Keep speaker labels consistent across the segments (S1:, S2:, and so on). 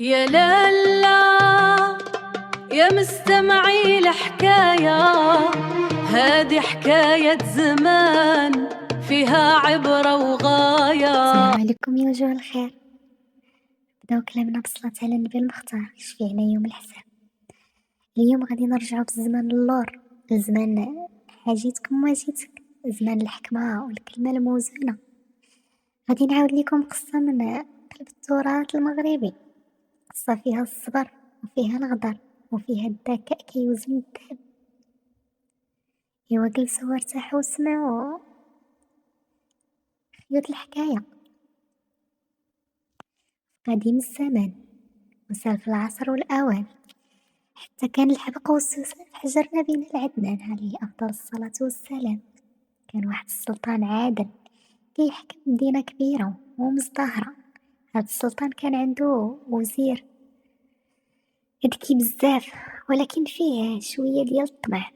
S1: يا لالا يا مستمعي الحكاية، هذه حكاية زمان فيها عبرة وغاية.
S2: السلام عليكم يا وجوه الخير. بداو كلامنا بالصلاة على النبي المختار شفيعنا يوم الحساب. اليوم غادي نرجعو بالزمان للور، لزمان حاجيتكم وجيتك، زمان الحكمة والكلمة الموزونة. غادي نعاود لكم قصة من قلب التراث المغربي، قصة فيها الصبر وفيها الغدر وفيها الذكاء كيوزن الذهب. ايوا جلسوا وارتاحوا وسمعوا خيوط الحكاية. قديم الزمان وسالف العصر والأوان، حتى كان الحبق والسوسن في حجرنا بين العدنان عليه أفضل الصلاة والسلام. كان واحد السلطان عادل كيحكم مدينة كبيرة ومزدهرة. هاد السلطان كان عنده وزير ذكي بزاف، ولكن فيه شوية ديال الطمع،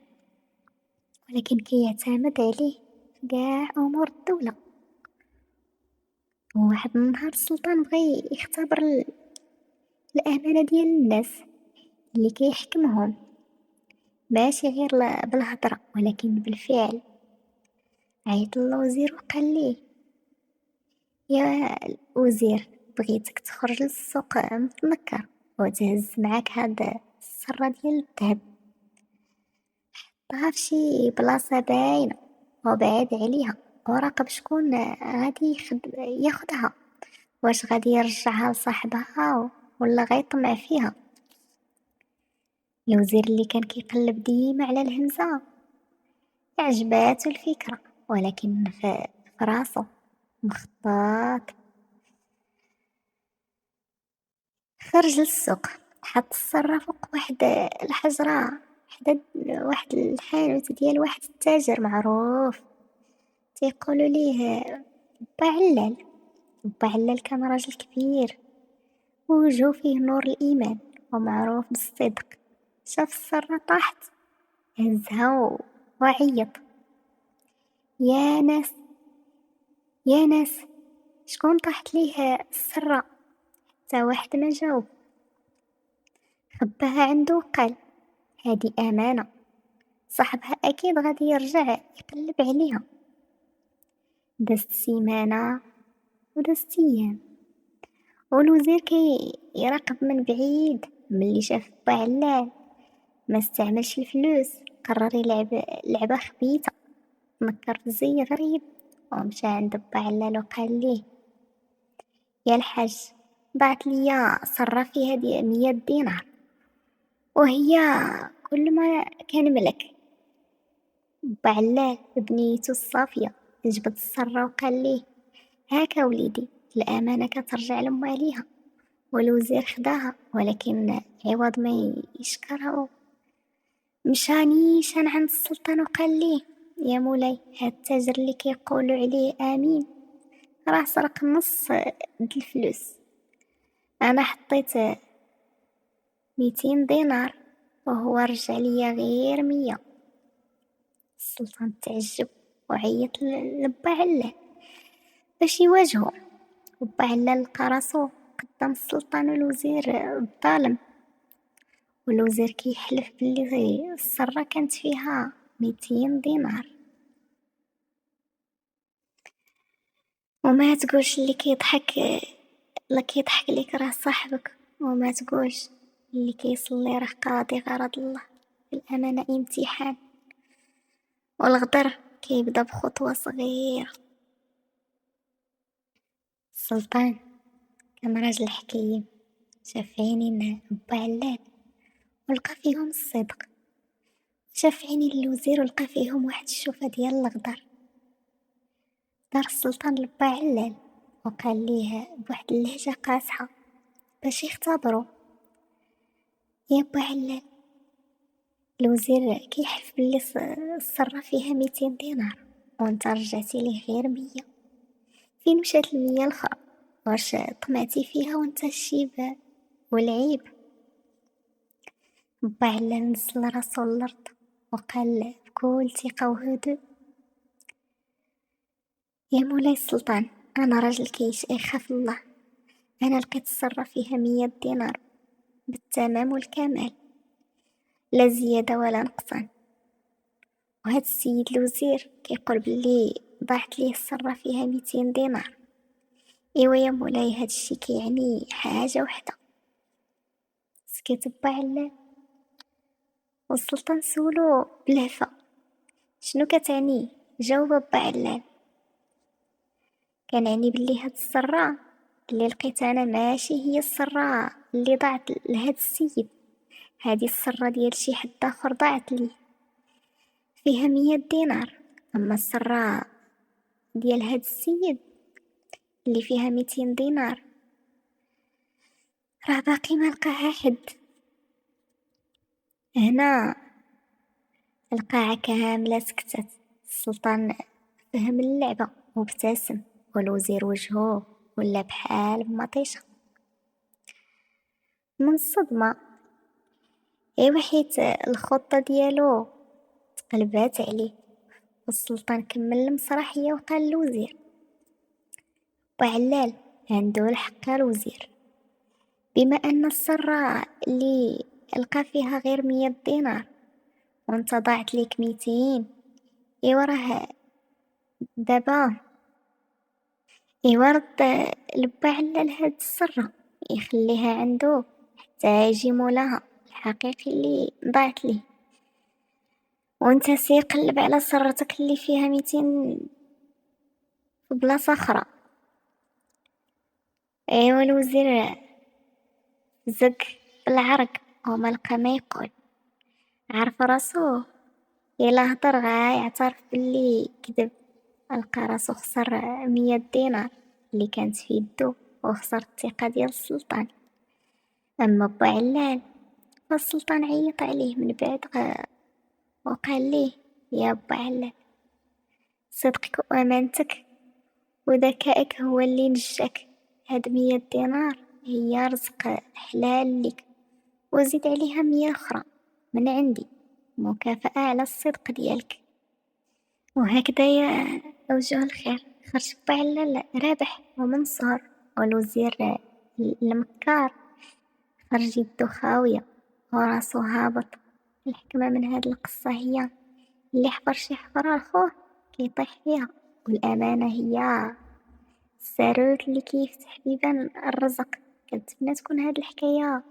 S2: ولكن كيعتمد عليه في قاع أمور الدولة. وواحد النهار السلطان بغى يختبر الأمانة ديال الناس اللي كيحكمهم، ماشي غير بالهضرة ولكن بالفعل. عيط للوزير وقال ليه: يا الوزير، بغيتك تخرج للسوق متنكر وتهز معاك هاد السرة ديال الذهب، حطها فشي بلاصة باينة وبعد عليها، وراقب شكون غادي ياخدها، واش غادي يرجعها لصاحبها ولا غيطمع فيها. الوزير اللي كان كيقلب ديما على الهمزة عجباتو الفكرة، ولكن في راسو مخطط. خرج للسوق، حط السرة فوق واحد الحجرة حدا واحد الحانوت ديال واحد التاجر معروف تيقولوا ليه با علال. با علال كان راجل كبير ووجهو فيه نور الإيمان ومعروف بالصدق. شاف السرة طاحت هزها وعيط: يا ناس يا ناس، شكون طاحت ليه السرة؟ حتى واحد ما جاوب. خباها عنده وقال: هادي أمانة، صاحبها أكيد غادي يرجع يقلب عليها. دازت سيمانة ودازت أيام، والوزير يراقب من بعيد. ملي شاف با علال ما استعملش الفلوس، قرر يلعب لعبة خبيثة. تنكر في زي غريب ومشى عند با علال وقال ليه: يا الحاج، ضاعت ليا صرة فيها 100 دينار، وهي كل ما كان ملك. با علال بنيتو الصافية جبد السرة وقال ليه: هاكا وليدي، الأمانة كترجع لمواليها. والوزير خداها، ولكن عوض ما يشكرها مشى نيشان عند السلطان وقال ليه: يا مولاي، هاد التاجر اللي كيقولوا عليه امين راه سرق نص الفلوس. انا حطيت 200 دينار وهو رجع ليا غير 100. السلطان تعجب وعيط لبا علال باش يواجهو، وبا علال لقى راسو قدام السلطان والوزير الظالم. والوزير كيحلف بلي السرة كانت فيها 200 دينار. وما تقولش اللي كيضحك ليك راه صاحبك، وما تقولش اللي كيصلي راه قاضي غرض الله. الأمانة امتحان، والغدر كيبدا بخطوة صغيرة. السلطان كان راجل حكيم، شاف عينين با علال ولقى فيهم الصدق، شاف عينين الوزير ولقى فيهم واحد الشوفة ديال الغدر. دار السلطان لبا علال وقال ليه بواحد اللهجة قاصحة باش يختبرو: يا با علال، الوزير كيحلف بلي السرة فيها 200 دينار وانت رجعتي ليه غير 100. فين مشات 100 الأخرى؟ واش طمعتي فيها وانت الشيب والعيب؟ با علال نزل راسو الأرض وقال بكل ثقة وهدوء: يا مولاي السلطان، أنا راجل يخاف الله. أنا لقيت السرة فيها 100 دينار بالتمام والكمال، لا زيادة ولا نقصان. وهاد السيد الوزير كيقول بلي ضاعت ليه السرة فيها 200 دينار. إيوا يا مولاي، هاد الشي كيعني حاجة وحدة. سكت با علال، والسلطان سولو بلهفة شنو كتعني؟ جاوب با علال. كنعني بلي هاد السرة اللي لقيت انا ماشي هي السرة اللي ضاعت لهاد السيد، هادي السرة ديال شي حد اخر ضاعت لي فيها 100 دينار. اما السرة ديال هاد السيد اللي فيها 200 دينار راه باقي ما لقاها حد. هنا القاعة كاملة سكتت. السلطان فهم اللعبة وابتسم، والوزير وجهه ولا بحال بمطيشة من الصدمة. ايوا حيت الخطة ديالو تقلبات عليه. والسلطان كمل المسرحية وقال الوزير: بعلال، عنده الحق الوزير، بما ان السرة اللي لقى فيها غير 100 دينار وانت ضاعت ليك 200، ايوا راه دابا رد لبا علال هاد السرة يخليها عنده حتى يجي مولاها الحقيقي اللي ضاعت ليه، وانت سير قلب على سرتك اللي فيها 200 في بلاصة اخرى. ايوا الوزير زق بالعرق وما لقى ما يقول. عارف راسو يلا هضر يعترف باللي كذب. لقى راسو خسر 100 دينار اللي كانت في يدو، وخسر الثقة ديال السلطان. اما با علال فالسلطان عيط عليه من بعد وقال ليه: يا با علال، صدقك وامانتك وذكائك هو اللي نجاك. هاد 100 دينار هي رزق حلال لك، وزيد عليها 100 اخرى من عندي مكافأة على الصدق ديالك. وهكذا يا أوجه الخير خرج با علال رابح ومنصور، والوزير المكار خرج يدو خاوية وراسو هابط. الحكمة من هاد القصة هي اللي حفر شي حفرة لخوه كيطيح فيها، والأمانة هي الساروت اللي كيفتح بيبان الرزق. كنتمنى تكون هاد الحكاية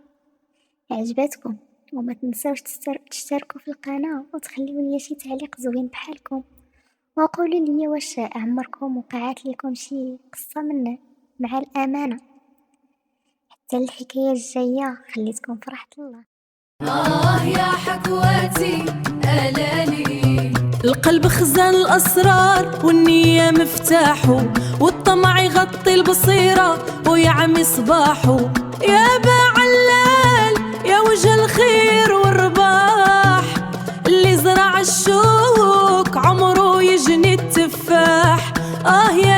S2: عجبتكم، وما تنساوش تشتركوا في القناة وتخليوا لي شي تعليق زوين بحالكم، وقولوا لي واش عمركم وقعت لكم شي قصة من مع الأمانة. حتى الحكاية الجاية خليتكم في راحة الله.
S1: يا حكواتي ألالي، القلب خزان الأسرار والنية مفتاحه، والطمع يغطي البصيرة ويعمي صباحه. يا با علال يا وجه الخير والرباح، اللي زرع الشوك عمره يجني التفاح. يا